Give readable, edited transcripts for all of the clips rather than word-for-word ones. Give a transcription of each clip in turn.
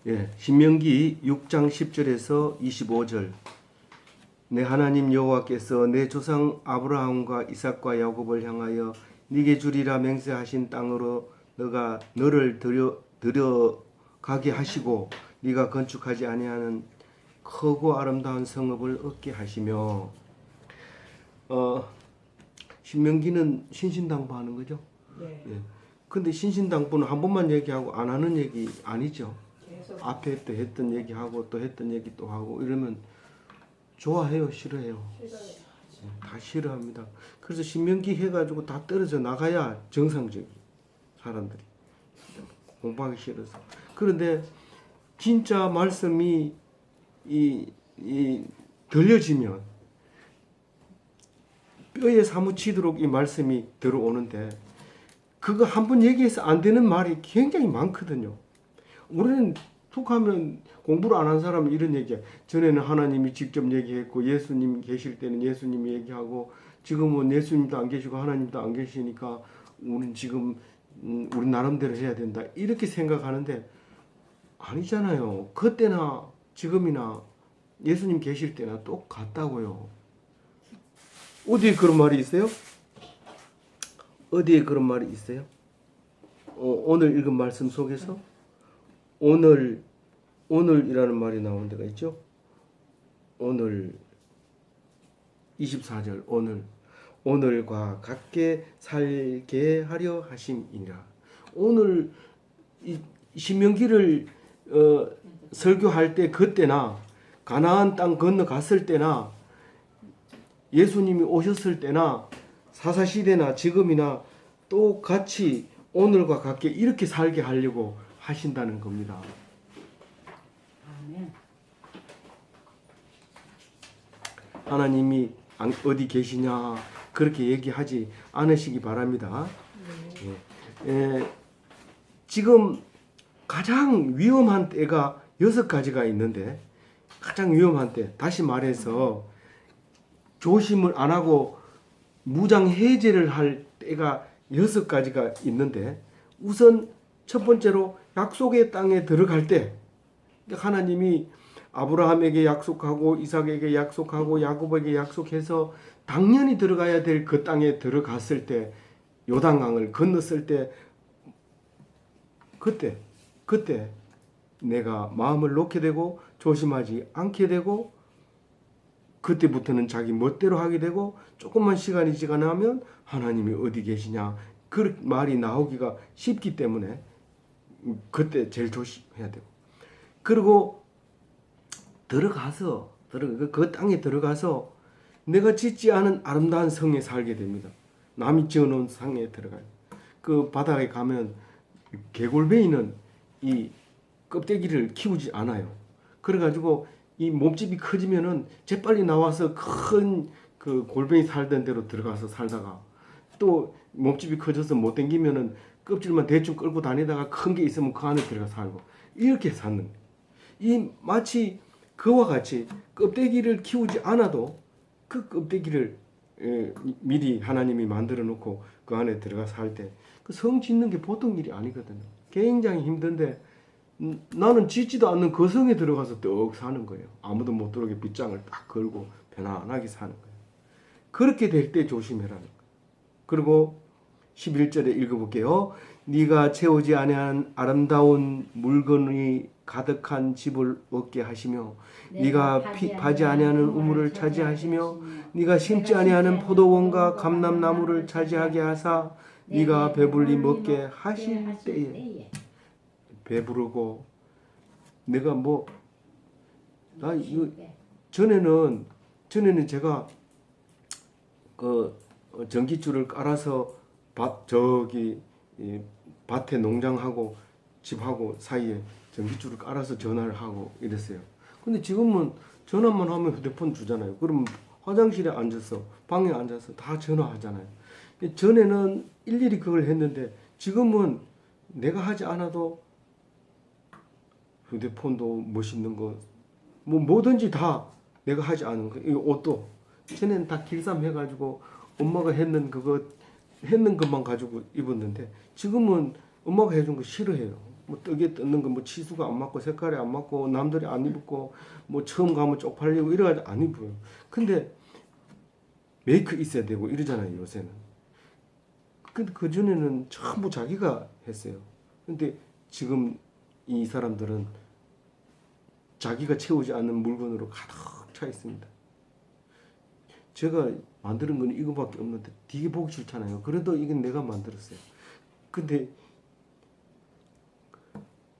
예, 신명기 6장 10절에서 25절. 내 하나님 여호와께서 내 조상 아브라함과 이삭과 야곱을 향하여 네게 주리라 맹세하신 땅으로 너를 들여가게 하시고 네가 건축하지 아니하는 크고 아름다운 성읍을 얻게 하시며. 신명기는 신신당부하는 거죠. 네. 예. 근데 신신당부는 한 번만 얘기하고 안 하는 얘기 아니죠. 계속 앞에 또 했던 얘기하고 또 했던 얘기 또 하고 이러면 좋아해요, 싫어해요? 싫어요. 다 싫어합니다. 그래서 신명기 해가지고 다 떨어져 나가야 정상적인 사람들이 공부하기 싫어서. 그런데 진짜 말씀이 들려지면 뼈에 사무치도록 이 말씀이 들어오는데 그거 한 번 얘기해서 안 되는 말이 굉장히 많거든요. 우리는 툭 하면 공부를 안 한 사람은 이런 얘기야. 전에는 하나님이 직접 얘기했고 예수님 계실 때는 예수님이 얘기하고 지금은 예수님도 안 계시고 하나님도 안 계시니까 우리는 지금 우리 나름대로 해야 된다. 이렇게 생각하는데 아니잖아요. 그때나 지금이나 예수님 계실 때나 똑같다고요. 어디에 그런 말이 있어요? 어디에 그런 말이 있어요? 오늘 읽은 말씀 속에서 오늘이라는 말이 나온 데가 있죠. 오늘 24절 오늘과 같게 살게 하려 하심이니라. 오늘 이 신명기를 설교할 때 그때나 가나안 땅 건너갔을 때나 예수님이 오셨을 때나 사사시대나 지금이나 똑같이 오늘과 같게 이렇게 살게 하려고 하신다는 겁니다. 아멘. 하나님이 어디 계시냐 그렇게 얘기하지 않으시기 바랍니다. 지금 가장 위험한 때가 6가지가 있는데 가장 위험한 때, 다시 말해서 조심을 안 하고 무장 해제를 할 때가 6가지가 있는데, 우선 첫 번째로 약속의 땅에 들어갈 때 하나님이 아브라함에게 약속하고 이삭에게 약속하고 야곱에게 약속해서 당연히 들어가야 될 그 땅에 들어갔을 때, 요단강을 건넜을 때, 그때 내가 마음을 놓게 되고 조심하지 않게 되고 그때부터는 자기 멋대로 하게 되고 조금만 시간이 지나면 하나님이 어디 계시냐 그 말이 나오기가 쉽기 때문에 그때 제일 조심해야 되고, 그리고 그 땅에 들어가서 내가 짓지 않은 아름다운 성에 살게 됩니다. 남이 지어놓은 성에 들어가요. 그 바다에 가면 개골뱅이는 이 껍데기를 키우지 않아요. 그래가지고 이 몸집이 커지면은 재빨리 나와서 큰 그 골뱅이 살던 데로 들어가서 살다가 또 몸집이 커져서 못 댕기면은 껍질만 대충 끌고 다니다가 큰 게 있으면 그 안에 들어가 살고 이렇게 사는, 이 마치 그와 같이 껍데기를 키우지 않아도 그 껍데기를 미리 하나님이 만들어 놓고 그 안에 들어가 살 때 그 성 짓는 게 보통 일이 아니거든요. 굉장히 힘든데 나는 짓지도 않는 그 성에 들어가서 떡 사는 거예요. 아무도 못 들어오게 빗장을 딱 걸고 편안하게 사는 거예요. 그렇게 될 때 조심해라는 거예요. 그리고 11절에 읽어볼게요. 네가 채우지 아니한 아름다운 물건이 가득한 집을 얻게 하시며 네가 파지 아니하는 우물을 차지하시며 네가 심지 아니하는 포도원과 감람나무를 차지하게 하사 네가 배불리 먹게 하실 때에. 배부르고 내가 나 이거 전에는 제가 그 전기줄을 깔아서 밭에 농장하고 집하고 사이에 전기줄을 깔아서 전화를 하고 이랬어요. 근데 지금은 전화만 하면 휴대폰 주잖아요. 그러면 화장실에 앉아서 방에 앉아서 다 전화하잖아요. 전에는 일일이 그걸 했는데 지금은 내가 하지 않아도 휴대폰도 멋있는 거 뭐든지 다 내가 하지 않은 거. 이 옷도 전에는 다 길쌈해가지고 엄마가 했는 것만 가지고 입었는데 지금은 엄마가 해준 거 싫어해요. 뭐 떡에 뜯는 거 뭐 치수가 안 맞고 색깔이 안 맞고 남들이 안 입고 뭐 처음 가면 쪽팔리고 이래가지고 안 입어요. 근데 메이크 있어야 되고 이러잖아요 요새는. 근데 그 전에는 전부 자기가 했어요. 근데 지금 이 사람들은 자기가 채우지 않는 물건으로 가득 차 있습니다. 제가 만드는 건 이거밖에 없는데 되게 보기 싫잖아요. 그래도 이건 내가 만들었어요. 근데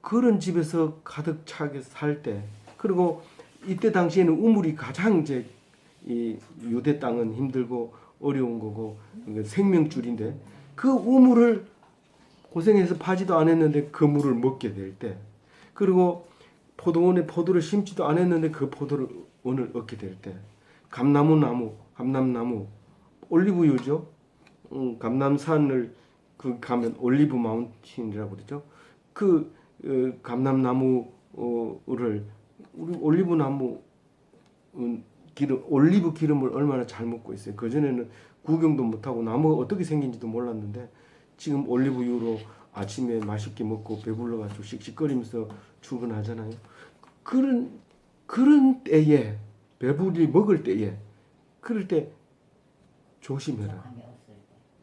그런 집에서 가득 차게 살 때, 그리고 이때 당시에는 우물이 가장 이제 이 유대 땅은 힘들고 어려운 거고 생명줄인데 그 우물을 고생해서 파지도 안 했는데 그 물을 먹게 될 때, 그리고 포도원에 포도를 심지도 안 했는데 그 포도를 원을 얻게 될 때, 감람나무, 올리브유죠. 감람산을 그 가면 올리브 마운틴이라고 그러죠. 그 감람나무를 우리 올리브나무 기름, 올리브 기름을 얼마나 잘 먹고 있어요. 그 전에는 구경도 못하고 나무가 어떻게 생긴지도 몰랐는데 지금 올리브유로 아침에 맛있게 먹고 배불러가지고 씩씩거리면서 출근하잖아요. 그런 때에 배불리 먹을 때에 그럴 때 조심해라.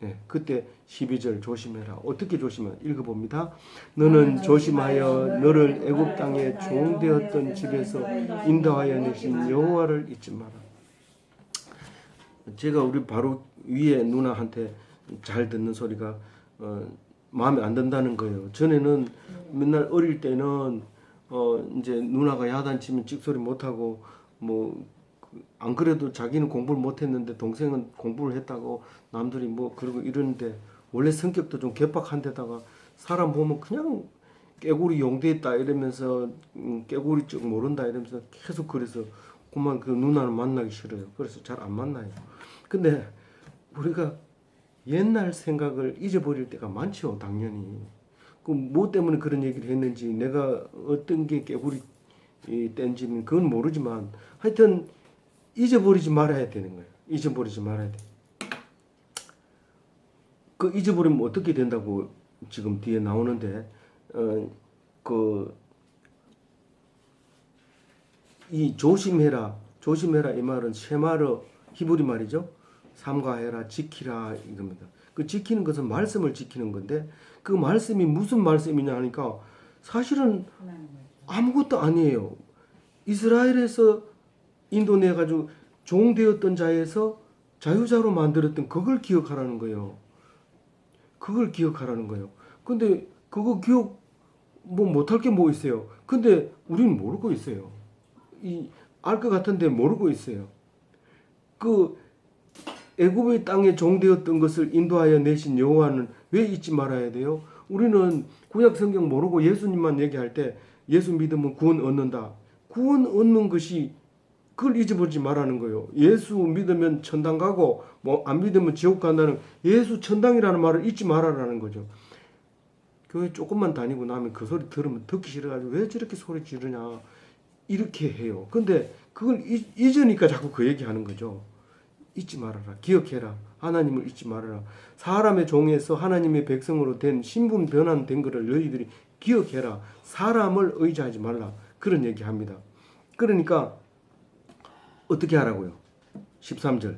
예, 그때 12절 조심해라. 어떻게 조심해? 읽어봅니다. 너는 조심하여 너를 애굽 땅에 종되었던 집에서 인도하여 내신 여호와를 잊지 마라. 제가 우리 바로 위에 누나한테 잘 듣는 소리가 마음에 안 든다는 거예요. 전에는 맨날 어릴 때는 이제 누나가 야단치면 찍소리 못하고 뭐 안 그래도 자기는 공부를 못했는데 동생은 공부를 했다고 남들이 뭐 그러고 이러는데 원래 성격도 좀 개박한 데다가 사람 보면 그냥 깨구리 용대했다 이러면서 깨구리 쪽 모른다 이러면서 계속 그래서 그만 그 누나는 만나기 싫어요. 그래서 잘 안 만나요. 근데 우리가 옛날 생각을 잊어버릴 때가 많죠, 당연히. 그 뭐 때문에 그런 얘기를 했는지 내가 어떤 게 깨구리 땐지는 그건 모르지만 하여튼 잊어버리지 말아야 되는 거예요. 잊어버리지 말아야 돼. 그 잊어버리면 어떻게 된다고 지금 뒤에 나오는데 이 조심해라 이 말은 쉐마르 히브리 말이죠. 삼가해라 지키라 이겁니다. 그 지키는 것은 말씀을 지키는 건데 그 말씀이 무슨 말씀이냐 하니까 사실은 아무것도 아니에요. 이스라엘에서 인도내가지고 종되었던 자에서 자유자로 만들었던 그걸 기억하라는 거예요. 그걸 기억하라는 거예요. 근데 그거 기억 뭐 못할 게 뭐 있어요. 근데 우리는 모르고 있어요. 알 것 같은데 모르고 있어요. 그 애굽의 땅에 종되었던 것을 인도하여 내신 여호와는 왜 잊지 말아야 돼요? 우리는 구약 성경 모르고 예수님만 얘기할 때 예수 믿으면 구원 얻는다. 구원 얻는 것이 그걸 잊어버리지 말라는 거예요. 예수 믿으면 천당 가고 뭐 안 믿으면 지옥 간다는 예수 천당이라는 말을 잊지 말아라는 거죠. 교회 조금만 다니고 나면 그 소리 들으면 듣기 싫어가지고 왜 저렇게 소리 지르냐 이렇게 해요. 근데 그걸 잊으니까 자꾸 그 얘기하는 거죠. 잊지 말아라. 기억해라. 하나님을 잊지 말아라. 사람의 종에서 하나님의 백성으로 된 신분 변환된 것을 너희들이 기억해라. 사람을 의지하지 말라. 그런 얘기합니다. 그러니까 어떻게 하라고요? 13절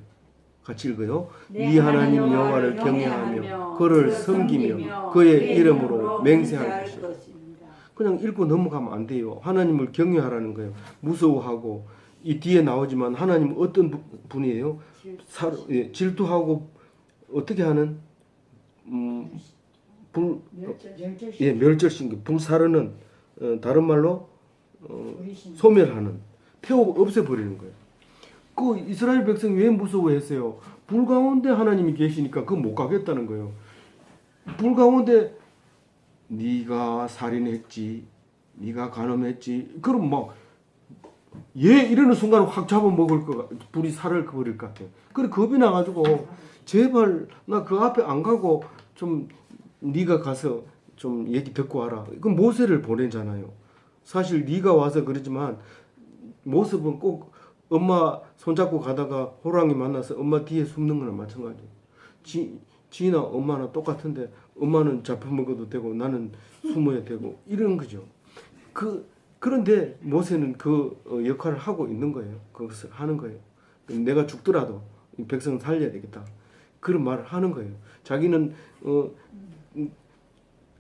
같이 읽어요. 네 하나님 여호와를 경외하며 그를 섬기며 그의 이름으로 맹세할 것입니다. 그냥 읽고 넘어가면 안 돼요. 하나님을 경외하라는 거예요. 무서워하고 이 뒤에 나오지만 하나님은 어떤 분이에요? 질투하고 어떻게 하는 멸절신기 불사르는 다른 말로 소멸하는 태워 없애버리는 거예요. 그 이스라엘 백성이 왜 무서워했어요? 불 가운데 하나님이 계시니까 그거 못 가겠다는 거예요. 불 가운데 네가 살인했지, 네가 간음했지. 그럼 막 이러는 순간 확 잡아먹을 거, 불이 살을 버릴 것 같아요. 그래 겁이 나가지고 제발 나 그 앞에 안 가고 좀 네가 가서 좀 얘기 듣고 와라. 그럼 모세를 보내잖아요. 사실 네가 와서 그러지만 모습은 꼭 엄마 손잡고 가다가 호랑이 만나서 엄마 뒤에 숨는 거나 마찬가지예요. 지나 엄마나 똑같은데 엄마는 잡혀먹어도 되고 나는 숨어야 되고 이런 거죠. 그런데 모세는 그 역할을 하고 있는 거예요. 그것을 하는 거예요. 내가 죽더라도 이 백성을 살려야 되겠다. 그런 말을 하는 거예요. 자기는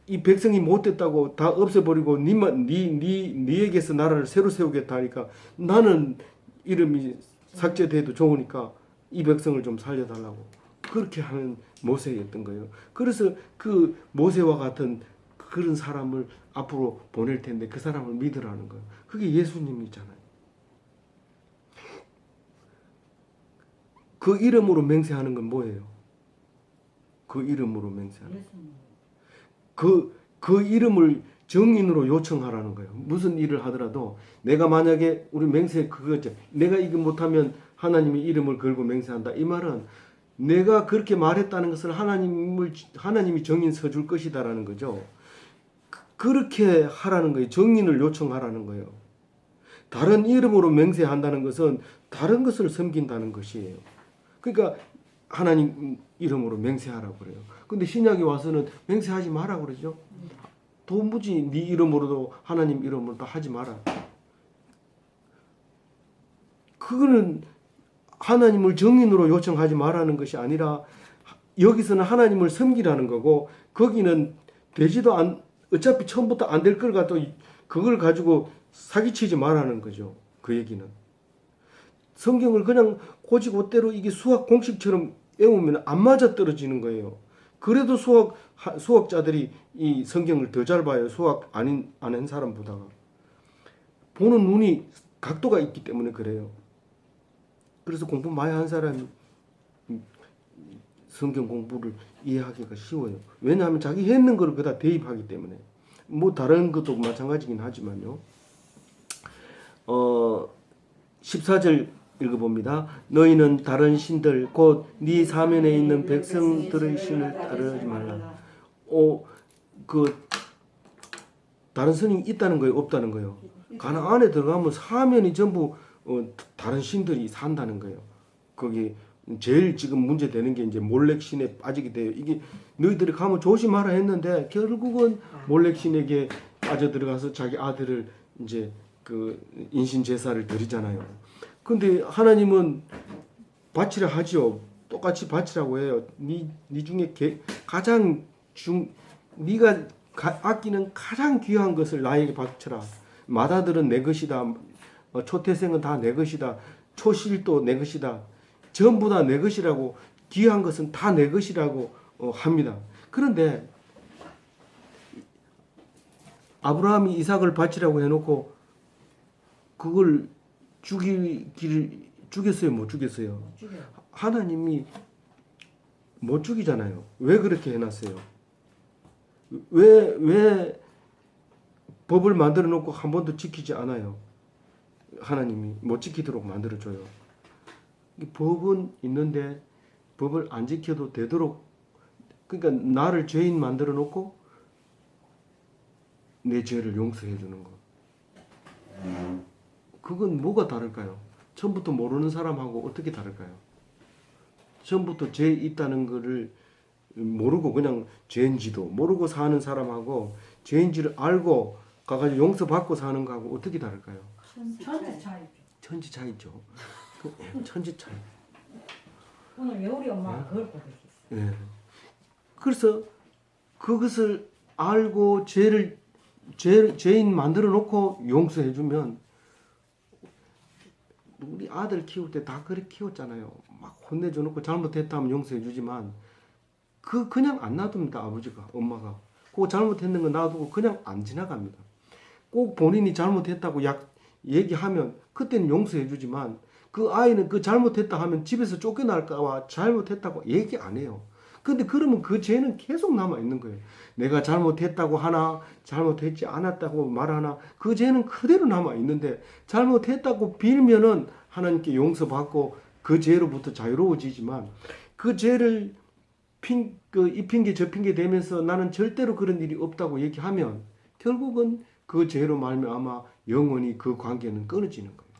이 백성이 못됐다고 다 없애버리고 니에게서 나라를 새로 세우겠다 하니까 나는 이름이 삭제돼도 좋으니까 이 백성을 좀 살려달라고 그렇게 하는 모세였던 거예요. 그래서 그 모세와 같은 그런 사람을 앞으로 보낼 텐데 그 사람을 믿으라는 거예요. 그게 예수님이잖아요. 그 이름으로 맹세하는 건 뭐예요? 그 이름으로 맹세하는 그 이름을 정인으로 요청하라는 거예요. 무슨 일을 하더라도 내가 만약에 우리 맹세 그거죠. 내가 이거 못하면 하나님의 이름을 걸고 맹세한다. 이 말은 내가 그렇게 말했다는 것을 하나님이 정인 서줄 것이다라는 거죠. 그렇게 하라는 거예요. 정인을 요청하라는 거예요. 다른 이름으로 맹세한다는 것은 다른 것을 섬긴다는 것이에요. 그러니까 하나님 이름으로 맹세하라고 그래요. 근데 신약에 와서는 맹세하지 마라 그러죠. 도무지 네 이름으로도 하나님 이름으로도 하지 마라. 그거는 하나님을 정인으로 요청하지 말라는 것이 아니라 여기서는 하나님을 섬기라는 거고 거기는 되지도 어차피 처음부터 안 될 걸 갖고 그걸 가지고 사기치지 말라는 거죠. 그 얘기는. 성경을 그냥 고지고대로 이게 수학 공식처럼 외우면 안 맞아 떨어지는 거예요. 그래도 수학자들이 이 성경을 더 잘 봐요. 수학 아는 사람보다. 보는 눈이 각도가 있기 때문에 그래요. 그래서 공부 많이 한 사람이 성경 공부를 이해하기가 쉬워요. 왜냐하면 자기 했는 걸 그다 대입하기 때문에. 뭐 다른 것도 마찬가지긴 하지만요. 14절 읽어봅니다. 너희는 다른 신들 곧 네 사면에 있는 백성들의 신을 따르지 말라. 다른 신이 있다는 거예요, 없다는 거예요? 가나안에 들어가면 사면이 전부 다른 신들이 산다는 거예요. 거기 제일 지금 문제되는 게 이제 몰렉 신에 빠지게 돼요. 이게 너희들이 가면 조심하라 했는데 결국은 몰렉 신에게 빠져 들어가서 자기 아들을 이제 그 인신 제사를 드리잖아요. 근데 하나님은 바치라 하지요. 똑같이 바치라고 해요. 네 중에 가장 네가 아끼는 가장 귀한 것을 나에게 바쳐라. 맏아들은 내 것이다. 초태생은 다 내 것이다. 초실도 내 것이다. 전부 다 내 것이라고 귀한 것은 다 내 것이라고 합니다. 그런데 아브라함이 이삭을 바치라고 해놓고 그걸 죽였어요? 못 죽였어요? 하나님이 못 죽이잖아요. 왜 그렇게 해놨어요? 왜 법을 만들어 놓고 한 번도 지키지 않아요? 하나님이 못 지키도록 만들어줘요. 법은 있는데 법을 안 지켜도 되도록, 그러니까 나를 죄인 만들어 놓고 내 죄를 용서해 주는 거. 그건 뭐가 다를까요? 처음부터 모르는 사람하고 어떻게 다를까요? 처음부터 죄 있다는 거를 모르고 그냥 죄인지도 모르고 사는 사람하고 죄인지를 알고 가가지고 용서받고 사는 거하고 어떻게 다를까요? 천지 차이죠. 천지 차이죠. 천지 차이. 오늘 예우리 엄마가 그걸 보여줬어요. 예. 그래서 그것을 알고 죄인 만들어 놓고 용서해 주면, 우리 아들 키울 때 다 그렇게 키웠잖아요. 막 혼내줘 놓고 잘못했다 하면 용서해 주지만 그냥 안 놔둡니다. 아버지가, 엄마가. 그거 잘못했는 거 놔두고 그냥 안 지나갑니다. 꼭 본인이 잘못했다고 얘기하면 그때는 용서해 주지만 그 아이는 그 잘못했다 하면 집에서 쫓겨날까봐 잘못했다고 얘기 안 해요. 근데 그러면 그 죄는 계속 남아 있는 거예요. 내가 잘못했다고 하나 잘못했지 않았다고 말하나 그 죄는 그대로 남아 있는데, 잘못했다고 빌면은 하나님께 용서받고 그 죄로부터 자유로워지지만, 그 죄를 이 핑계 저 핑계 대면서 나는 절대로 그런 일이 없다고 얘기하면 결국은 그 죄로 말미암아 영원히 그 관계는 끊어지는 거예요.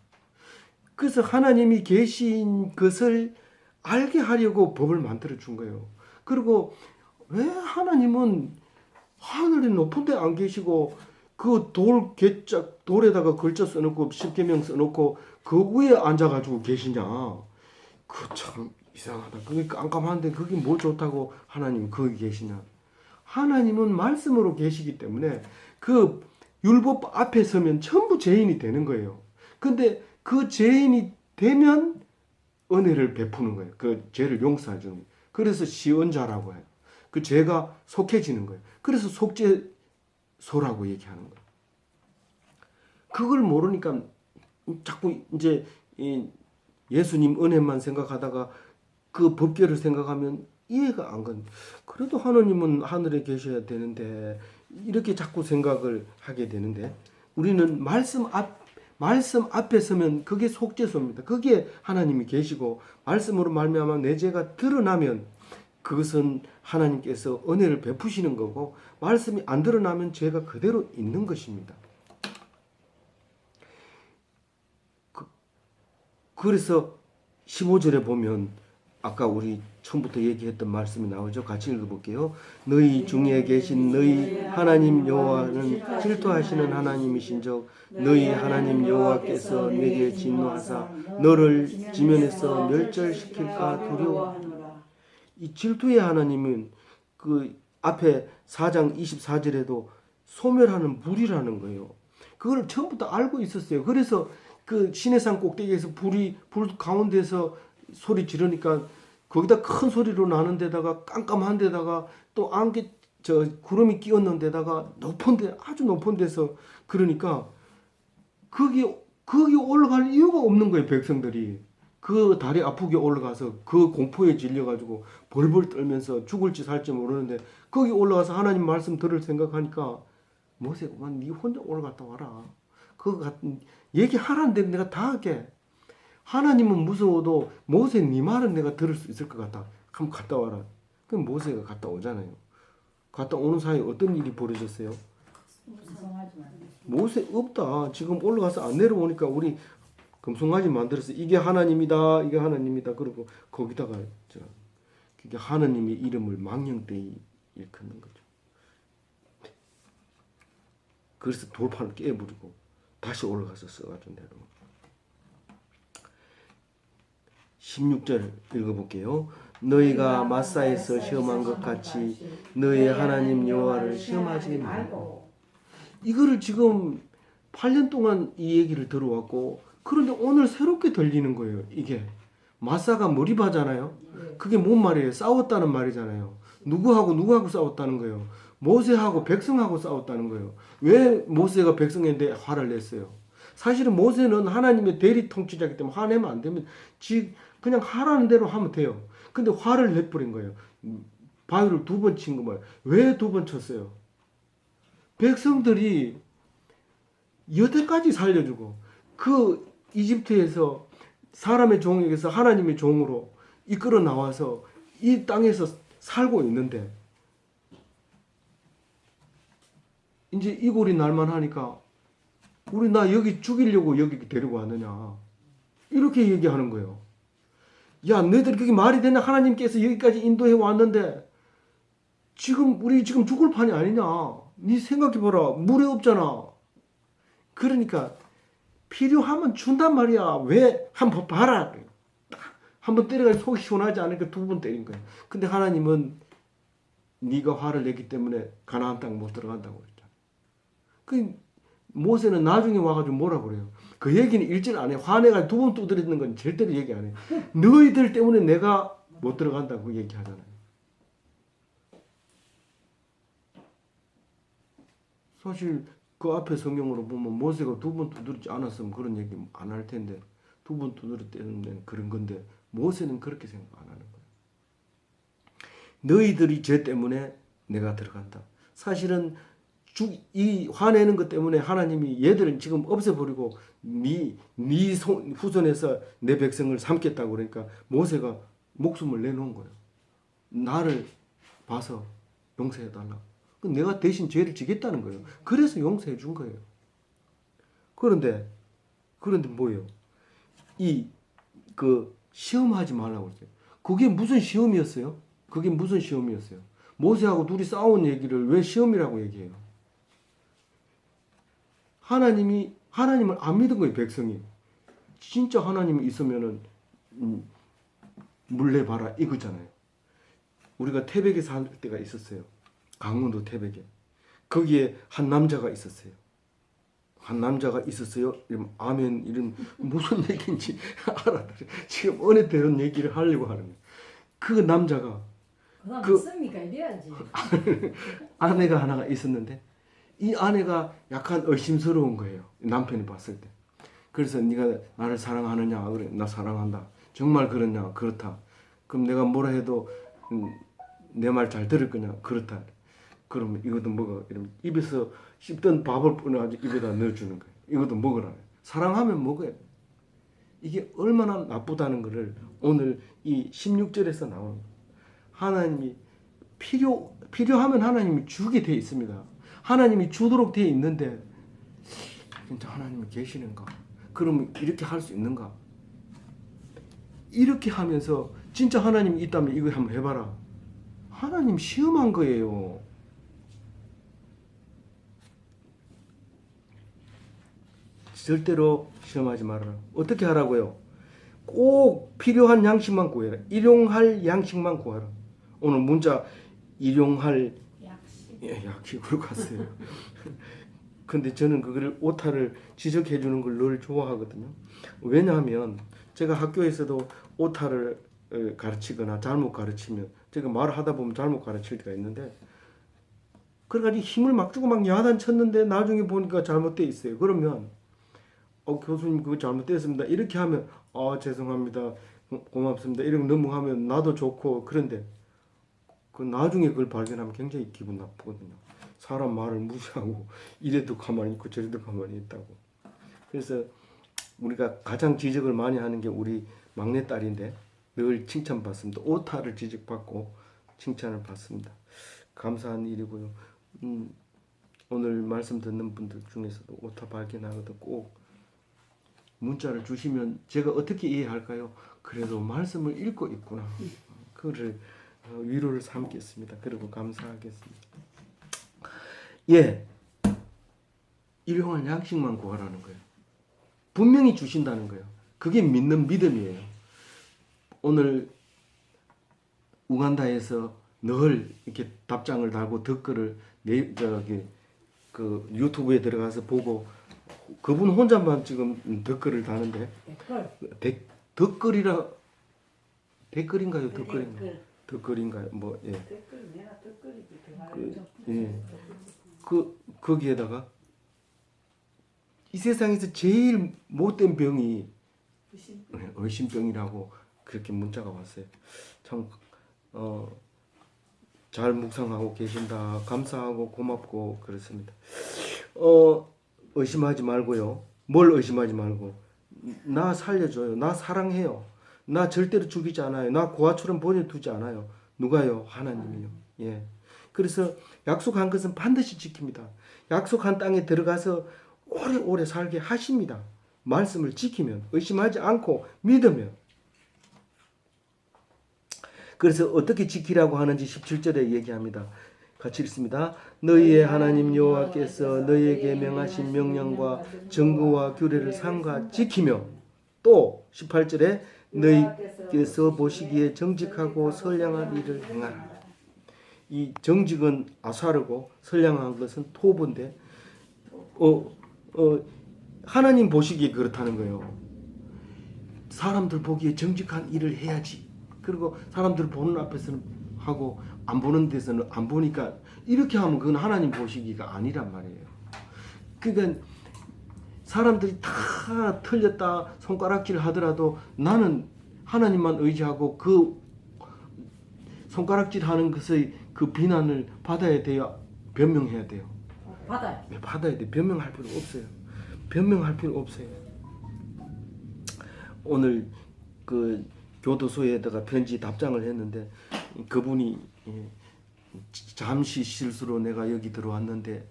그래서 하나님이 계신 것을 알게 하려고 법을 만들어 준 거예요. 그리고 왜 하나님은 하늘에 높은 데 안 계시고 그 돌에다가 글자 써놓고 십계명 써놓고 그 위에 앉아가지고 계시냐? 그 참 이상하다. 그게 깜깜한데 그게 뭐 좋다고 하나님 거기 계시냐? 하나님은 말씀으로 계시기 때문에 그 율법 앞에 서면 전부 죄인이 되는 거예요. 근데 그 죄인이 되면 은혜를 베푸는 거예요. 그 죄를 용서해 주는 거예요. 그래서 시언자라고 해요. 그 죄가 속해지는 거예요. 그래서 속죄소라고 얘기하는 거예요. 그걸 모르니까 자꾸 이제 예수님 은혜만 생각하다가 그 법궤를 생각하면 이해가 안 가는. 그래도 하나님은 하늘에 계셔야 되는데 이렇게 자꾸 생각을 하게 되는데 우리는 말씀 앞에 서면 그게 속죄소입니다. 그게 하나님이 계시고 말씀으로 말미암아 내 죄가 드러나면 그것은 하나님께서 은혜를 베푸시는 거고 말씀이 안 드러나면 죄가 그대로 있는 것입니다. 그래서 15절에 보면 아까 우리 처음부터 얘기했던 말씀이 나오죠. 같이 읽어볼게요. 너희 중에 계신 너희 하나님 여호와는 질투하시는 하나님이신즉 너희 하나님 여호와께서 내게 진노하사 너를 지면에서 멸절시킬까 두려워하노라. 이 질투의 하나님은 그 앞에 4장 24절에도 소멸하는 불이라는 거예요. 그걸 처음부터 알고 있었어요. 그래서 그 시내산 꼭대기에서 불 가운데서 소리 지르니까 거기다 큰 소리로 나는 데다가 깜깜한 데다가 또 안개 구름이 끼었는 데다가 아주 높은 데서 그러니까 거기 올라갈 이유가 없는 거예요. 백성들이 그 다리 아프게 올라가서 그 공포에 질려가지고 벌벌 떨면서 죽을지 살지 모르는데 거기 올라가서 하나님 말씀 들을 생각하니까 모세가 네 혼자 올라갔다 와라. 그거 같은 얘기하라는데 내가 다 할게. 하나님은 무서워도 모세 네 말은 내가 들을 수 있을 것 같다. 한번 갔다 와라. 그럼 모세가 갔다 오잖아요. 갔다 오는 사이에 어떤 일이 벌어졌어요? 모세 없다. 지금 올라가서 안 내려오니까 우리 금송아지 만들어서 이게 하나님이다. 이게 하나님이다. 그리고 거기다가 그게 하나님의 이름을 망령되이 일컫는 거죠. 그래서 돌판을 깨버리고 다시 올라가서 써가지고 내려오고. 16절 읽어볼게요. 너희가 마사에서 시험한 것 같이 너희 하나님 여호와를 시험하지 말고. 이거를 지금 8년 동안 이 얘기를 들어왔고 그런데 오늘 새롭게 들리는 거예요. 이게 마사가 몰입하잖아요. 그게 뭔 말이에요? 싸웠다는 말이잖아요. 누구하고 싸웠다는 거예요. 모세하고 백성하고 싸웠다는 거예요. 왜 모세가 백성한테 화를 냈어요? 사실은 모세는 하나님의 대리 통치자이기 때문에 화내면 안 되면 그냥 하라는 대로 하면 돼요. 근데 화를 내버린 거예요. 바위를 2번 친 거 말이에요. 왜 2번 쳤어요? 백성들이 여태까지 살려주고 그 이집트에서 사람의 종에게서 하나님의 종으로 이끌어 나와서 이 땅에서 살고 있는데 이제 이골이 날만 하니까 우리 나 여기 죽이려고 여기 데리고 왔느냐 이렇게 얘기하는 거예요. 야 너희들 그게 말이 되냐? 하나님께서 여기까지 인도해 왔는데 우리 지금 죽을 판이 아니냐? 네 생각해봐라. 물에 없잖아. 그러니까 필요하면 준단 말이야. 왜? 한번 봐라. 한번 때려가지고 속이 시원하지 않으니까 2번 때린 거야. 근데 하나님은 네가 화를 냈기 때문에 가나안 땅 못 들어간다고 그랬잖아. 그 모세는 나중에 와가지고 뭐라 그래요? 그 얘기는 1절 안 해. 화내가지고 2번 두드리는 건 절대로 얘기 안 해. 너희들 때문에 내가 못 들어간다고 얘기하잖아요. 사실 그 앞에 성경으로 보면 모세가 2번 두드리지 않았으면 그런 얘기 안 할 텐데 2번 두드렸다는 데는 그런 건데 모세는 그렇게 생각 안 하는 거예요. 너희들이 죄 때문에 내가 들어간다. 사실은 이 화내는 것 때문에 하나님이 얘들은 지금 없애버리고 네 후손에서 내 백성을 삼겠다고 그러니까 모세가 목숨을 내놓은 거예요. 나를 봐서 용서해달라고. 내가 대신 죄를 지겠다는 거예요. 그래서 용서해 준 거예요. 그런데 뭐예요? 시험하지 말라고 그랬어요. 그게 무슨 시험이었어요? 그게 무슨 시험이었어요? 모세하고 둘이 싸운 얘기를 왜 시험이라고 얘기해요? 하나님을 안 믿은 거예요, 백성이. 진짜 하나님이 있으면은 물레 봐라 이거잖아요. 우리가 태백에 살 때가 있었어요. 강원도 태백에. 거기에 한 남자가 있었어요. 한 남자가 있었어요. 이러면 아멘 이런 무슨 얘기인지 알아들어요. 지금 어느 때런 얘기를 하려고 하는 거예요. 그 남자가 그다음 그- 믿습니까 이래야지. 아내가 하나가 있었는데 이 아내가 약간 의심스러운 거예요. 남편이 봤을 때. 그래서 네가 나를 사랑하느냐? 그래, 나 사랑한다. 정말 그렇냐? 그렇다. 그럼 내가 뭐라 해도 내 말 잘 들을 거냐? 그렇다. 그러면 이것도 먹어. 이러면 입에서 씹던 밥을 꺼내가지고 입에다 넣어주는 거예요. 이것도 먹으라. 사랑하면 먹어야 돼. 이게 얼마나 나쁘다는 것을 오늘 이 16절에서 나오는 거예요. 하나님이 필요하면 하나님이 주게 돼 있습니다. 하나님이 주도록 돼 있는데 진짜 하나님이 계시는가? 그러면 이렇게 할 수 있는가? 이렇게 하면서 진짜 하나님이 있다면 이거 한번 해봐라. 하나님 시험한 거예요. 절대로 시험하지 말아라. 어떻게 하라고요? 꼭 필요한 양식만 구해라. 일용할 양식만 구하라. 오늘 문자 일용할 약식으로 갔어요. 근데 저는 그거를 오타를 지적해 주는 걸 늘 좋아하거든요. 왜냐하면 제가 학교에서도 오타를 가르치거나 잘못 가르치면 제가 말을 하다 보면 잘못 가르칠 때가 있는데 그래가지고 힘을 막 주고 막 야단 쳤는데 나중에 보니까 잘못돼 있어요. 그러면 교수님 그거 잘못됐습니다. 이렇게 하면 죄송합니다. 고맙습니다. 이렇게 넘어가면 나도 좋고 그런데 그 나중에 그걸 발견하면 굉장히 기분 나쁘거든요. 사람 말을 무시하고 이래도 가만히 있고 저래도 가만히 있다고. 그래서 우리가 가장 지적을 많이 하는 게 우리 막내딸인데 늘 칭찬받습니다. 오타를 지적받고 칭찬을 받습니다. 감사한 일이고요. 오늘 말씀 듣는 분들 중에서도 오타 발견하거든 꼭 문자를 주시면 제가 어떻게 이해할까요? 그래도 말씀을 읽고 있구나. 그를 위로를 삼겠습니다. 그리고 감사하겠습니다. 예, 일용할 양식만 구하라는 거예요. 분명히 주신다는 거예요. 그게 믿는 믿음이에요. 오늘 우간다에서 늘 이렇게 답장을 달고 댓글을 그 유튜브에 들어가서 보고 그분 혼자만 지금 댓글을 다는데 댓글인가요? 댓글인가요? 뭐 예. 댓글 내가 예. 거기에다가 이 세상에서 제일 못된 병이 의심병이라고 그렇게 문자가 왔어요. 참 잘 묵상하고 계신다. 감사하고 고맙고 그렇습니다. 의심하지 말고요. 뭘 의심하지 말고 나 살려줘요. 나 사랑해요. 나 절대로 죽이지 않아요. 나 고아처럼 보내두지 않아요. 누가요? 하나님이요. 예. 그래서 약속한 것은 반드시 지킵니다. 약속한 땅에 들어가서 오래오래 살게 하십니다. 말씀을 지키면, 의심하지 않고 믿으면. 그래서 어떻게 지키라고 하는지 17절에 얘기합니다. 같이 읽습니다. 너희의 하나님 여호와께서 너희에게 명하신 명령과 정거와 규례를 삼가 지키며 또 18절에 너희께서 보시기에 정직하고 선량한 일을 행하라. 이 정직은 아사르고 선량한 것은 토부인데 하나님 보시기에 그렇다는 거예요. 사람들 보기에 정직한 일을 해야지. 그리고 사람들 보는 앞에서는 하고 안 보는 데서는 안 보니까 이렇게 하면 그건 하나님 보시기가 아니란 말이에요. 그러니까 사람들이 다 틀렸다 손가락질 하더라도 나는 하나님만 의지하고 그 손가락질 하는 것의 그 비난을 받아야 돼요. 변명해야 돼요. 받아요. 네, 받아야 돼. 변명할 필요 없어요. 변명할 필요 없어요. 오늘 그 교도소에다가 편지 답장을 했는데 그분이 잠시 실수로 내가 여기 들어왔는데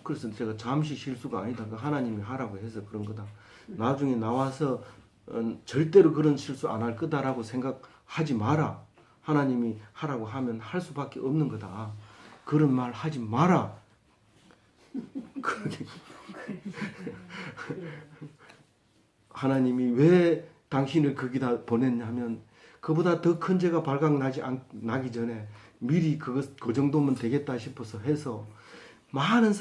그래서 제가 잠시 실수가 아니다. 그 하나님이 하라고 해서 그런 거다. 나중에 나와서 절대로 그런 실수 안 할 거다라고 생각하지 마라. 하나님이 하라고 하면 할 수밖에 없는 거다. 그런 말 하지 마라. 그렇게 하나님이 왜 당신을 거기다 보냈냐면 그보다 더 큰 죄가 나기 전에 미리 그 정도면 되겠다 싶어서 해서 많은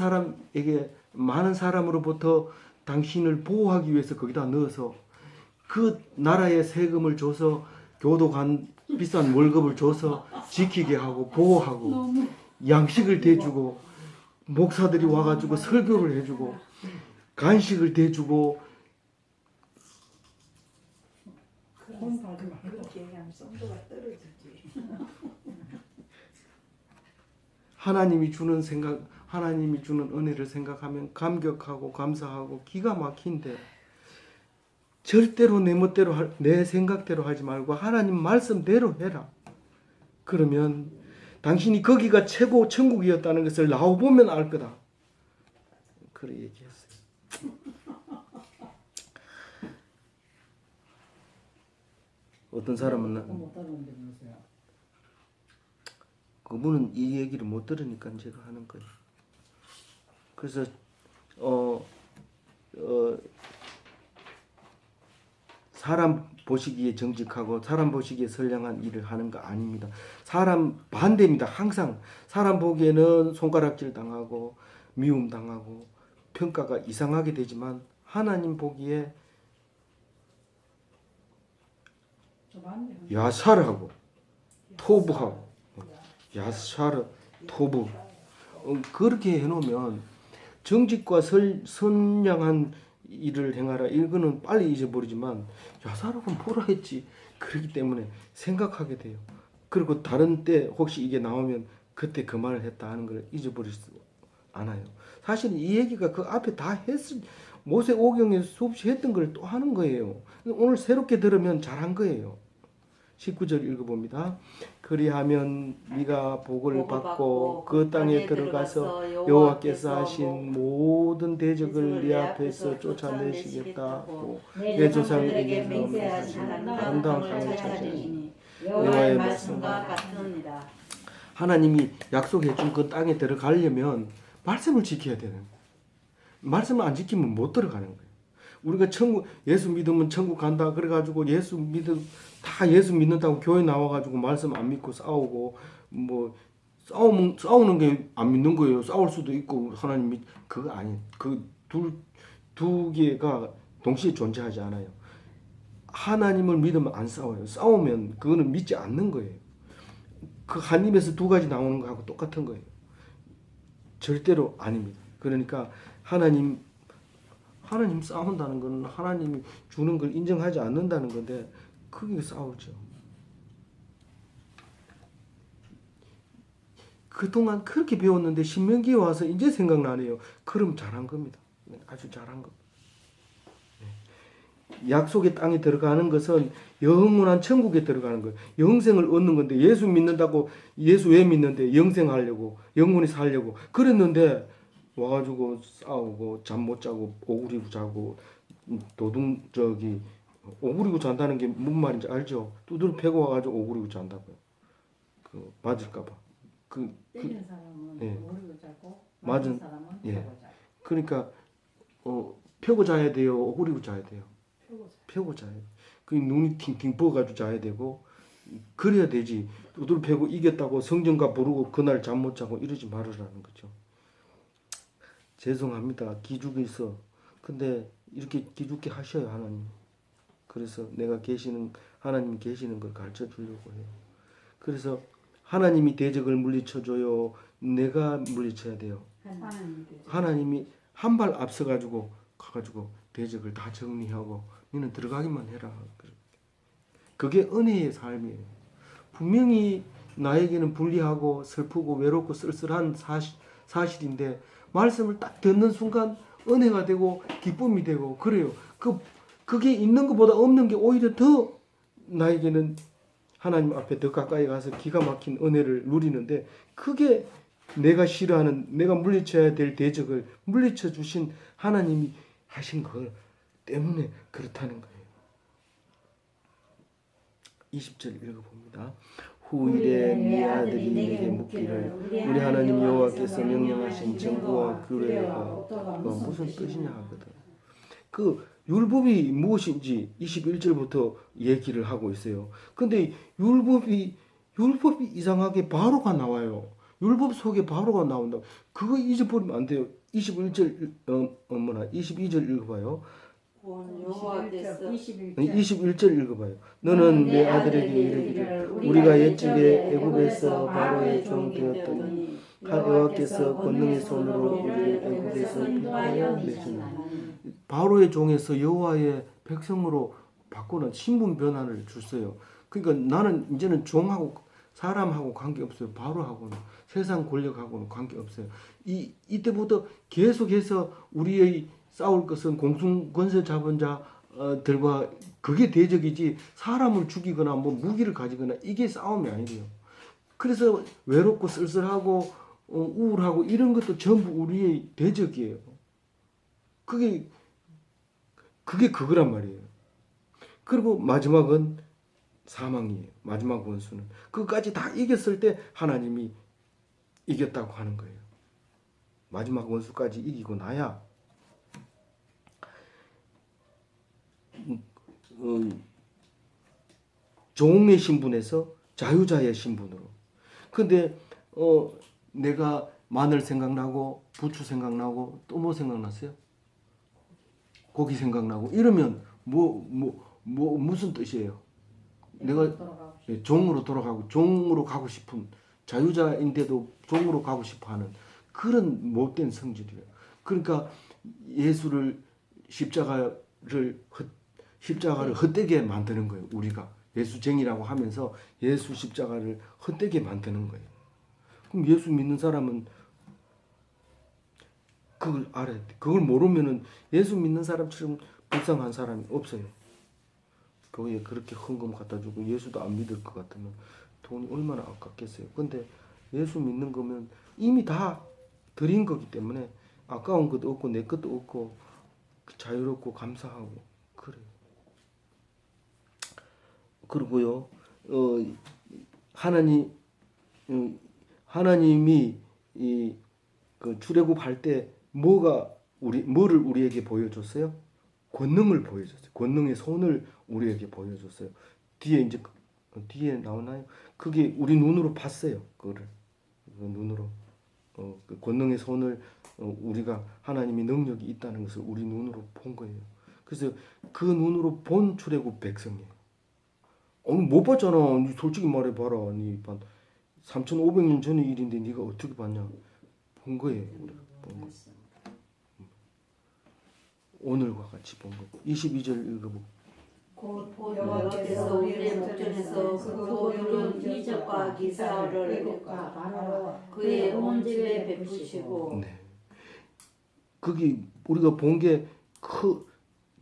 사람으로부터 당신을 보호하기 위해서 거기다 넣어서 그 나라의 세금을 줘서 교도관 비싼 월급을 줘서 지키게 하고 보호하고 양식을 대주고 목사들이 와가지고 설교를 해주고 간식을 대주고 그렇게 얘기하면 성도가 떨어지지. 하나님이 주는 은혜를 생각하면 감격하고 감사하고 기가 막힌데 절대로 내 멋대로 내 생각대로 하지 말고 하나님 말씀대로 해라. 그러면 당신이 거기가 최고 천국이었다는 것을 나와 보면 알 거다. 그래 얘기했어요. 어떤 사람은 못 하는데 무슨 그분은 이 얘기를 못 들으니까 제가 하는 거예요. 그래서 사람 보시기에 정직하고 사람 보시기에 선량한 일을 하는 거 아닙니다. 사람 반대입니다. 항상 사람 보기에는 손가락질 당하고 미움 당하고 평가가 이상하게 되지만 하나님 보기에 야살하고 토부하고 야사르 토부 그렇게 해놓으면 정직과 선량한 일을 행하라. 이거는 빨리 잊어버리지만 야사르가 뭐라 했지. 그렇기 때문에 생각하게 돼요. 그리고 다른 때 혹시 이게 나오면 그때 그 말을 했다 하는 걸 잊어버릴 수 않아요. 사실 이 얘기가 그 앞에 다 모세오경에서 수없이 했던 걸 또 하는 거예요. 오늘 새롭게 들으면 잘한 거예요. 19절 읽어봅니다. 그리하면 네가 복을 받고 그 땅에 들어가서 여호와께서 하신 모든 대적을 네 앞에서 쫓아내시겠다고 내 조상에게 맹세하신 담당함을 차지하니 여호와의 말씀과 같으니라. 하나님이 약속해 준 그 땅에 들어가려면 말씀을 지켜야 되는 거예요. 말씀을 안 지키면 못 들어가는 거예요. 우리가 예수 믿으면 천국 간다 그래가지고 예수 믿는다고 교회 나와가지고 말씀 안 믿고 싸우고 뭐 싸우는 게 안 믿는 거예요. 싸울 수도 있고 하나님이 그거 아니에요. 그 두 개가 동시에 존재하지 않아요. 하나님을 믿으면 안 싸워요. 싸우면 그거는 믿지 않는 거예요. 그 한 입에서 두 가지 나오는 거하고 똑같은 거예요. 절대로 아닙니다. 그러니까 하나님 싸운다는 건 하나님이 주는 걸 인정하지 않는다는 건데 그게 싸우죠. 그동안 그렇게 배웠는데 신명기에 와서 이제 생각나네요. 그럼 잘한 겁니다. 아주 잘한 겁니다. 약속의 땅에 들어가는 것은 영원한 천국에 들어가는 거예요. 영생을 얻는 건데 예수 믿는다고 예수 왜 믿는데 영생하려고 영원히 살려고 그랬는데 와가지고 싸우고 잠 못 자고 오그리고 자고 오그리고 잔다는 게 무슨 말인지 알죠? 두드려 패고 와가지고 오그리고 잔다고요. 그 맞을까봐. 때리는 사람은 예. 오르고 자고 맞은 사람은 예. 펴고 자고. 그러니까 펴고 자야 돼요. 오그리고 자야 돼요. 펴고 자야 돼요. 그 눈이 팅팅 부어가지고 자야 되고 그래야 되지. 두드려 패고 이겼다고 성전가 부르고 그날 잠 못 자고 이러지 말으라는 거죠. 죄송합니다. 기죽이 있어. 근데 이렇게 기죽게 하셔요, 하나님. 그래서 하나님이 계시는 걸 가르쳐 주려고 해요. 그래서 하나님이 대적을 물리쳐줘요. 내가 물리쳐야 돼요. 하나님이 한 발 앞서가지고 가가지고 대적을 다 정리하고 너는 들어가기만 해라. 그게 은혜의 삶이에요. 분명히 나에게는 불리하고 슬프고 외롭고 쓸쓸한 사실인데 말씀을 딱 듣는 순간 은혜가 되고 기쁨이 되고 그래요. 그게 있는 것보다 없는 게 오히려 더 나에게는 하나님 앞에 더 가까이 가서 기가 막힌 은혜를 누리는데 그게 내가 싫어하는 내가 물리쳐야 될 대적을 물리쳐 주신 하나님이 하신 것 때문에 그렇다는 거예요. 20절 읽어봅니다. 후일에 네 아들이 내게 묻기를 우리 하나님 여호와께서 명령하신 정부와 규례가 무슨 뜻이냐 하거든. 그 율법이 무엇인지 21절부터 얘기를 하고 있어요. 근데 율법이 이상하게 바로가 나와요. 율법 속에 바로가 나온다. 그거 잊어버리면 안 돼요. 21절 22절 읽어봐요. 여호와께서 21절 읽어봐요. 너는 내 아들에게 이르기를 우리가 옛적에 애굽에서 바로의 종 되었더니 여호와께서 권능의 손으로 우리를 애굽에서 인도하여 내시니 바로의 종에서 여호와의 백성으로 바꾸는 신분 변화를 줬어요. 그러니까 나는 이제는 종하고 사람하고 관계없어요. 바로하고는 세상 권력하고는 관계없어요. 이때부터 계속해서 우리의 싸울 것은 공중 권세 잡은 자들과 그게 대적이지 사람을 죽이거나 뭐 무기를 가지거나 이게 싸움이 아니에요. 그래서 외롭고 쓸쓸하고 우울하고 이런 것도 전부 우리의 대적이에요. 그게 그거란 말이에요. 그리고 마지막은 사망이에요. 마지막 원수는 그까지 다 이겼을 때 하나님이 이겼다고 하는 거예요. 마지막 원수까지 이기고 나야 종의 신분에서 자유자의 신분으로. 근데 내가 마늘 생각나고 부추 생각나고 또 뭐 생각났어요? 고기 생각나고 이러면 무슨 뜻이에요? 내가 종으로 돌아가고 종으로 가고 싶은 자유자인데도 종으로 가고 싶어하는 그런 못된 성질이에요. 그러니까 예수를 십자가를 헛되게 만드는 거예요. 우리가 예수쟁이라고 하면서 예수 십자가를 헛되게 만드는 거예요. 그럼 예수 믿는 사람은 그걸 알아야 돼. 그걸 모르면은 예수 믿는 사람처럼 불쌍한 사람이 없어요. 교회에 그렇게 헌금 갖다 주고 예수도 안 믿을 것 같으면 돈이 얼마나 아깝겠어요. 근데 예수 믿는 거면 이미 다 드린 거기 때문에 아까운 것도 없고 내 것도 없고 자유롭고 감사하고 그래요. 그리고요, 하나님이 그 출애굽할 때 뭐를 우리에게 보여줬어요? 권능을 보여줬어요. 권능의 손을 우리에게 보여줬어요. 뒤에 나오나요? 그게 우리 눈으로 봤어요. 그거를 눈으로 그 권능의 손을 우리가 하나님의 능력이 있다는 것을 우리 눈으로 본 거예요. 그래서 그 눈으로 본 출애굽 백성이에요. 못 봤잖아. 니 솔직히 말해봐라. 니 3,500년 전의 일인데 네가 어떻게 봤냐? 본 거예요. 우리가 본 거. 오늘과 같이 본 거. 22절 읽어보고. 곧 여호와께서 우리의 목전에서 그 이룬 이적과 기사를 그의 온 집에 베푸시고 네. 거기 우리가 본 게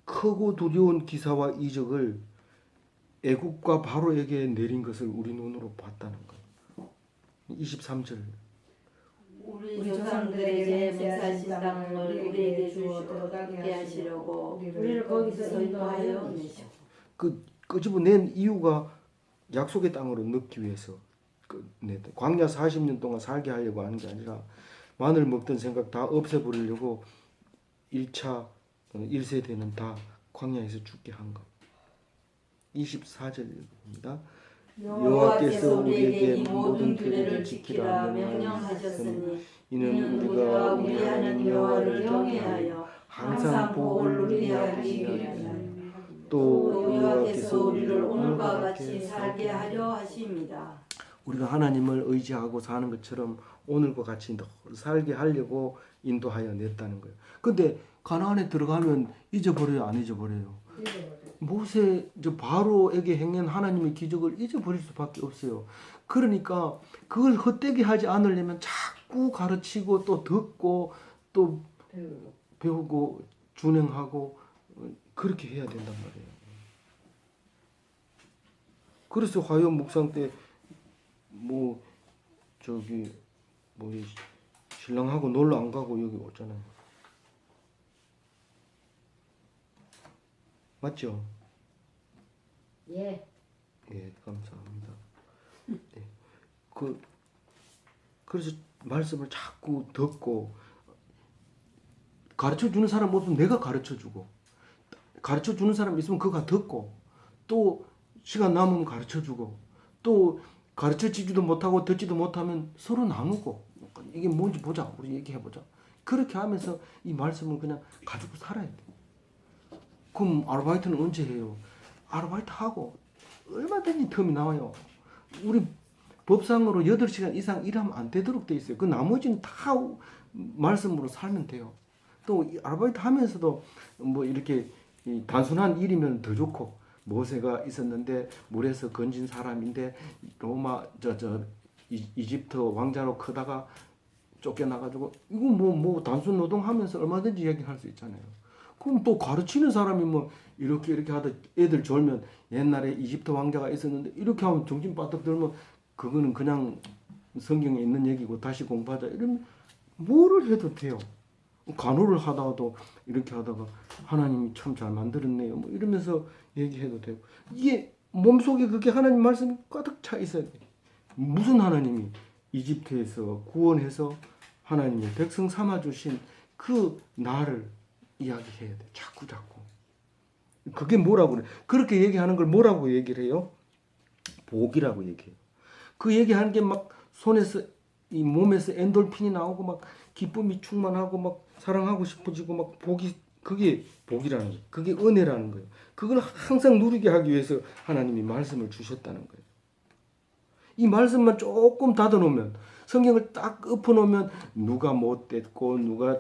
크고 두려운 기사와 이적을 애국과 바로에게 내린 것을 우리 눈으로 봤다는 거예요. 23절. 우리 조상들에게 맹세하신 땅을 우리에게 주어 들어가게 하시려고 우리를 거기서 인도하여 내시고 끄집어낸 이유가 약속의 땅으로 넣기 위해서 광야 40년 동안 살게 하려고 하는 게 아니라 마늘 먹던 생각 다 없애버리려고 1차 1세대는 다 광야에서 죽게 한 것. 24절입니다. 여호와께서 우리에게 이 모든 규례를 지키라 명령하셨으니 이는 우리가 우리 하나님 여호와를 경외하여 항상 복을 누리게 하기 위하여 또 여호와께서 우리를 오늘과 같이 살게 하려 하십니다. 우리가 하나님을 의지하고 사는 것처럼 오늘과 같이 살게 하려고 인도하여 냈다는 거예요. 근데 가나안에 들어가면 잊어버려요, 안 잊어버려요? 바로에게 행한 하나님의 기적을 잊어버릴 수밖에 없어요. 그러니까 그걸 헛되게 하지 않으려면 자꾸 가르치고 또 듣고 또 배우고 준행하고 그렇게 해야 된단 말이에요. 그래서 화요 묵상 때 신랑하고 놀러 안 가고 여기 오잖아요. 맞죠? 예. 예, 감사합니다. 네. 그래서 말씀을 자꾸 듣고 가르쳐 주는 사람 없으면 내가 가르쳐 주고 가르쳐 주는 사람 있으면 그가 듣고 또 시간 남으면 가르쳐 주고 또 가르쳐 주지도 못하고 듣지도 못하면 서로 나누고 이게 뭔지 보자 우리 얘기해 보자 그렇게 하면서 이 말씀을 그냥 가지고 살아야 돼. 그럼 아르바이트는 언제 해요? 아르바이트 하고 얼마든지 텀이 나와요. 우리 법상으로 8시간 이상 일하면 안 되도록 돼 있어요. 그 나머지는 다 말씀으로 살면 돼요. 또 이 아르바이트 하면서도 뭐 이렇게 이 단순한 일이면 더 좋고 모세가 있었는데 물에서 건진 사람인데 로마 이집트 왕자로 크다가 쫓겨나가지고 이거 뭐 단순 노동하면서 얼마든지 얘기할 수 있잖아요. 그럼 또 가르치는 사람이 뭐 이렇게 하다 애들 졸면 옛날에 이집트 왕자가 있었는데 이렇게 하면 정신 바짝 들면 그거는 그냥 성경에 있는 얘기고 다시 공부하자 이러면 뭐를 해도 돼요. 간호를 하다가도 이렇게 하다가 하나님이 참 잘 만들었네요. 뭐 이러면서 얘기해도 되고 이게 몸속에 그렇게 하나님 말씀이 가득 차 있어야 돼. 무슨 하나님이 이집트에서 구원해서 하나님의 백성 삼아주신 그 나를 이야기해야 돼. 자꾸. 그게 뭐라고 그래? 그렇게 얘기하는 걸 뭐라고 얘기를 해요? 복이라고 얘기해요. 그 얘기하는 게 막 손에서 이 몸에서 엔돌핀이 나오고 막 기쁨이 충만하고 막 사랑하고 싶어지고 막 그게 복이라는 거예요. 그게 은혜라는 거예요. 그걸 항상 누리게 하기 위해서 하나님이 말씀을 주셨다는 거예요. 이 말씀만 조금 닫아놓으면 성경을 딱 엎어놓으면 누가 못됐고 누가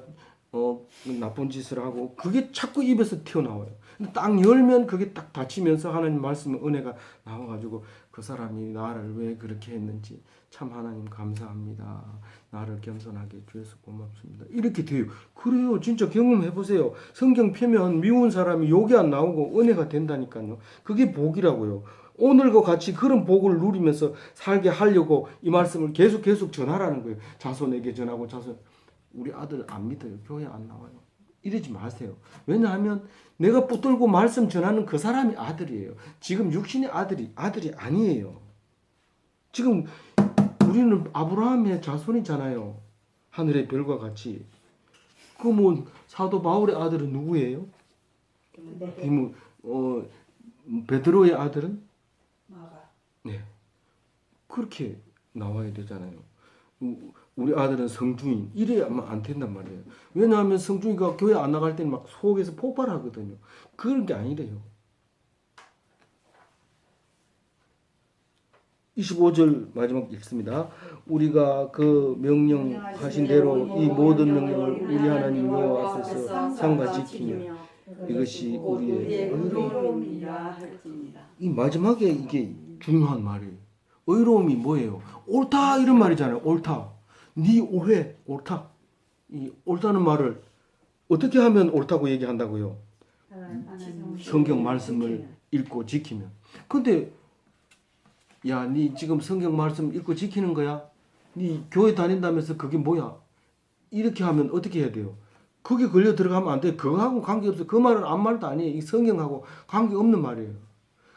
나쁜 짓을 하고 그게 자꾸 입에서 튀어나와요. 딱 열면 그게 딱 닫히면서 하나님 말씀의 은혜가 나와가지고 그 사람이 나를 왜 그렇게 했는지 참 하나님 감사합니다. 나를 겸손하게 해주셔서 고맙습니다. 이렇게 돼요. 그래요. 진짜 경험해보세요. 성경 펴면 미운 사람이 욕이 안 나오고 은혜가 된다니까요. 그게 복이라고요. 오늘과 같이 그런 복을 누리면서 살게 하려고 이 말씀을 계속 전하라는 거예요. 자손에게 전하고 우리 아들 안 믿어요. 교회 안 나와요. 이러지 마세요. 왜냐하면 내가 붙들고 말씀 전하는 그 사람이 아들이에요. 지금 육신의 아들이 아니에요. 지금 우리는 아브라함의 자손이잖아요. 하늘의 별과 같이. 그 뭐 사도 바울의 아들은 누구예요? 베드로의 아들은? 네. 그렇게 나와야 되잖아요. 우리 아들은 성중인 이래야만 안 된단 말이에요. 왜냐하면 성중이가 교회 안 나갈 때는 막 속에서 폭발하거든요. 그런 게 아니래요. 25절 마지막 읽습니다. 우리가 그 명령하신 대로 이 모든 명령을 우리 하나님 여호와 앞에서 상과 지키며 이것이 우리의 의로움이라 할지니라. 이 마지막에 이게 중요한 말이에요. 의로움이 뭐예요? 옳다 이런 말이잖아요. 옳다. 네 오해 옳다. 이 옳다는 말을 어떻게 하면 옳다고 얘기한다고요? 성경 말씀을 읽고 지키면. 근데 야, 네 지금 성경 말씀 읽고 지키는 거야? 네 교회 다닌다면서 그게 뭐야? 이렇게 하면 어떻게 해야 돼요? 그게 걸려 들어가면 안 돼. 그거하고 관계없어. 그 말은 아무 말도 아니에요. 이 성경하고 관계없는 말이에요.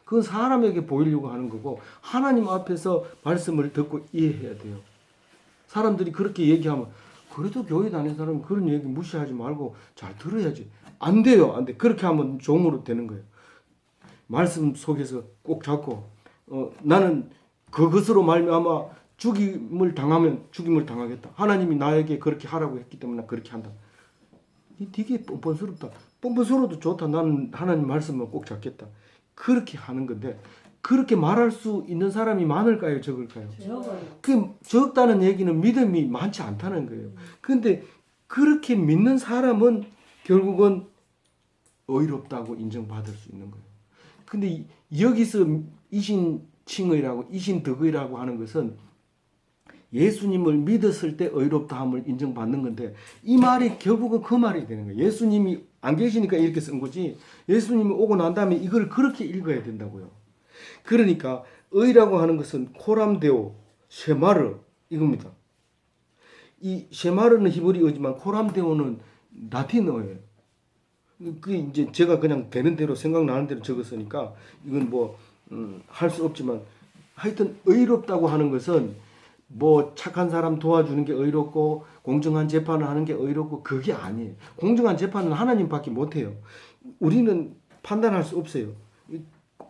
그건 사람에게 보이려고 하는 거고 하나님 앞에서 말씀을 듣고 이해해야 돼요. 사람들이 그렇게 얘기하면 그래도 교회 다니는 사람은 그런 얘기 무시하지 말고 잘 들어야지. 안 돼요. 안 돼. 그렇게 하면 종으로 되는 거예요. 말씀 속에서 꼭 잡고 나는 그것으로 말미암아 죽임을 당하면 죽임을 당하겠다. 하나님이 나에게 그렇게 하라고 했기 때문에 나 그렇게 한다. 이 되게 뻔뻔스럽다. 뻔뻔스러워도 좋다. 나는 하나님 말씀을 꼭 잡겠다. 그렇게 하는 건데 그렇게 말할 수 있는 사람이 많을까요? 적을까요? 그 적다는 얘기는 믿음이 많지 않다는 거예요. 그런데 그렇게 믿는 사람은 결국은 의롭다고 인정받을 수 있는 거예요. 근데 여기서 이신칭의라고 이신덕의라고 하는 것은 예수님을 믿었을 때 의롭다함을 인정받는 건데 이 말이 결국은 그 말이 되는 거예요. 예수님이 안 계시니까 이렇게 쓴 거지 예수님이 오고 난 다음에 이걸 그렇게 읽어야 된다고요. 그러니까 의라고 하는 것은 코람데오, 쉐마르 이겁니다. 이 쉐마르는 히브리어지만 코람데오는 라틴어예요. 그게 이제 제가 그냥 되는 대로 생각나는 대로 적었으니까 이건 뭐 할 수 없지만 하여튼 의롭다고 하는 것은 뭐 착한 사람 도와주는 게 의롭고 공정한 재판을 하는 게 의롭고 그게 아니에요. 공정한 재판은 하나님밖에 못해요. 우리는 판단할 수 없어요.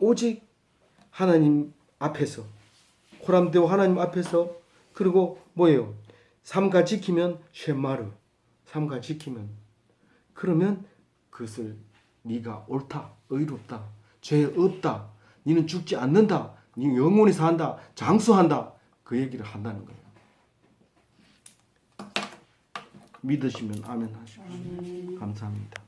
오직 하나님 앞에서 호람되고 하나님 앞에서 그리고 뭐예요? 삼가 지키면 쉐마르 삼가 지키면 그러면 그것을 네가 옳다 의롭다 죄 없다 니는 죽지 않는다 니 영원히 산다 장수한다 그 얘기를 한다는 거예요. 믿으시면 아멘 하십시오. 감사합니다.